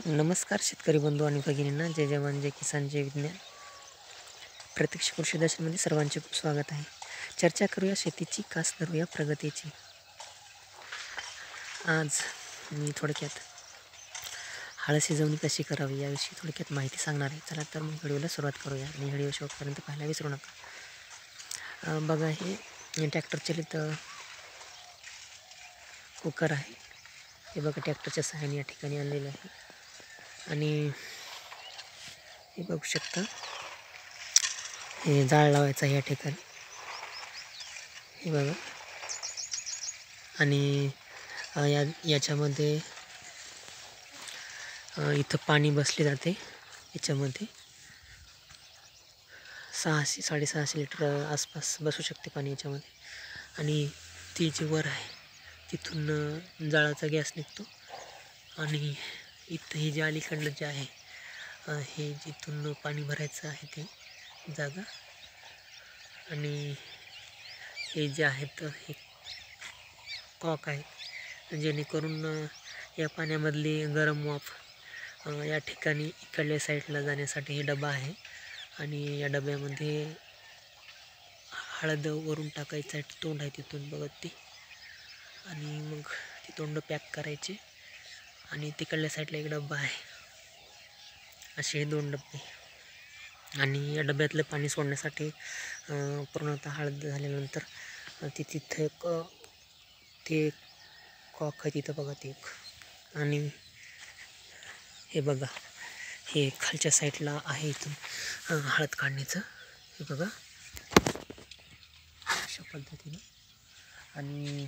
नमस्कार शेतकरी बंधू आणि भगिनींना, जय जवान जय किसान जय विज्ञान. प्रत्यक्ष कृषी दर्शनमध्ये सर्वांचे खूप स्वागत आहे. चर्चा करूया शेतीची, कास धरूया प्रगतीची. आज मी थोडक्यात हळद शिजवणी कशी करावी याविषयी थोडक्यात माहिती सांगणार आहे. चला तर मग व्हिडिओला सुरुवात करूया आणि व्हिडिओ शेवटपर्यंत पाहायला विसरू नका. बघा, हे ट्रॅक्टर चालित कुकर आहे. हे बघा ट्रॅक्टरच्या सहाय्याने या ठिकाणी आणलेलं आहे आणि हे बघू शकता, हे जाळ लावायचं आहे या ठिकाणी. हे बघा, आणि याच्यामध्ये इथं पाणी बसले जाते. याच्यामध्ये 600-650 लिटर आसपास बसू शकते पाणी याच्यामध्ये. आणि ती जी वर आहे तिथून जाळाचा गॅस निघतो आणि इथं हे जे अलीकडलं जे आहे, हे जिथून पाणी भरायचं आहे ते जागा, आणि हे जे आहेत हे कॉक आहे, जेणेकरून या पाण्यामधली गरम वाफ या ठिकाणी इकडल्या साईडला जाण्यासाठी हे डबा आहे. आणि या डब्यामध्ये हळद वरून टाकायचं आहे, तोंड आहे तिथून बघत ते, आणि मग ती तोंड पॅक करायचे. आणि तिकडल्या साईडला एक डब्बा आहे. असे हे 2 डबे. आणि या डब्यातलं पाणी सोडण्यासाठी पूर्णतः हळद झाल्यानंतर तिथं ते कॉक आहे तिथं बघा ते एक. आणि हे बघा, हे खालच्या साईडला आहे इथून हळद काढण्याचं. हे बघा अशा पद्धतीनं. आणि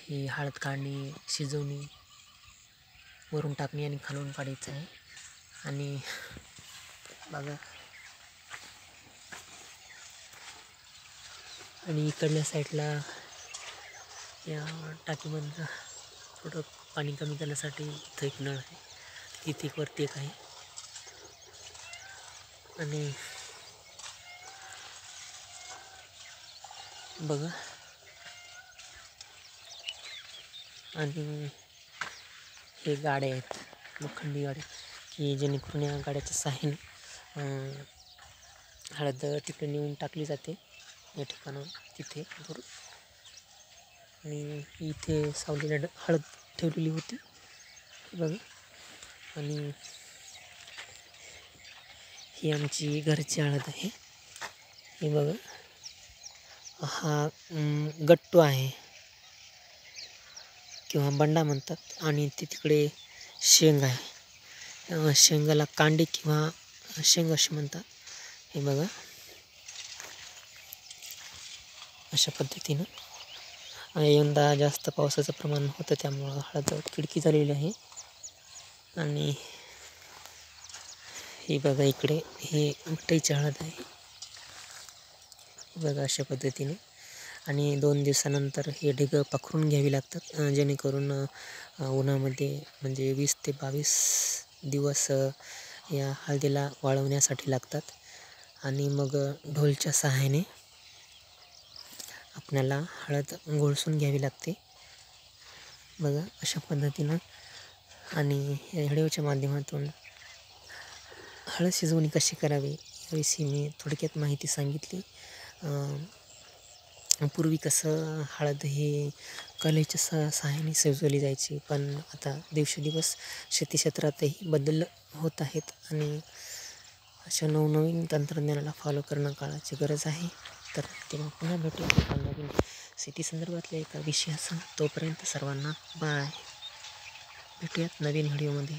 ही हळद काढणी, शिजवणी, वरून टाकणे आणि खालून काढायचं आहे. आणि बघा, आणि इकडल्या साईडला या टाकीमधलं थोडं पाणी कमी करण्यासाठी इथं एक नळ आहे, तिथे एक वरती एक आहे. आणि बघा, आणि हे गाड्या आहेत, लोखंडी गाड्या, की जेणेकरून या गाड्याच्या सहाय्याने हळद तिकडे नेऊन टाकली जाते या ठिकाणावर तिथे भरून. आणि इथे सावलीला हळद ठेवलेली होती, हे बघा. आणि ही आमची घरची हळद आहे. हे बघा, हा गट्टू आहे किंवा बंडा म्हणतात. आणि ते तिकडे शेंग आहे, शेंगाला कांडी किंवा शेंग असे म्हणतात. हे बघा अशा पद्धतीनं. यंदा जास्त पावसाचं प्रमाण होतं, त्यामुळं हळद खिडकी झालेली आहे. आणि हे बघा, इकडे हे मिठाईची हळद आहे, हे बघा अशा पद्धतीने. आणि 2 दिवसानंतर हे ढिगं पाखरून घ्यावी लागतात, जेणेकरून उन्हामध्ये म्हणजे 20 ते 22 दिवस या हळदीला वाळवण्यासाठी लागतात. आणि मग ढोलच्या सहाय्याने आपल्याला हळद घोळसून घ्यावी लागते, बघा अशा पद्धतीनं. आणि या व्हिडिओच्या माध्यमातून हळद शिजवणी कशी करावी याविषयी मी थोडक्यात माहिती सांगितली. पूर्वी कसं हळद ही कलेच्या सहाय्याने शिजवली जायची, पण आता दिवसेंदिवस शेती क्षेत्रातही बदल होत आहेत. आणि अशा नवनवीन तंत्रज्ञानाला फॉलो करणं काळाची गरज आहे. तर तेव्हा पुन्हा भेटूया एका नवीन शेती संदर्भातल्या एका विषयासह. तोपर्यंत सर्वांना बाय. भेटूयात नवीन व्हिडिओमध्ये.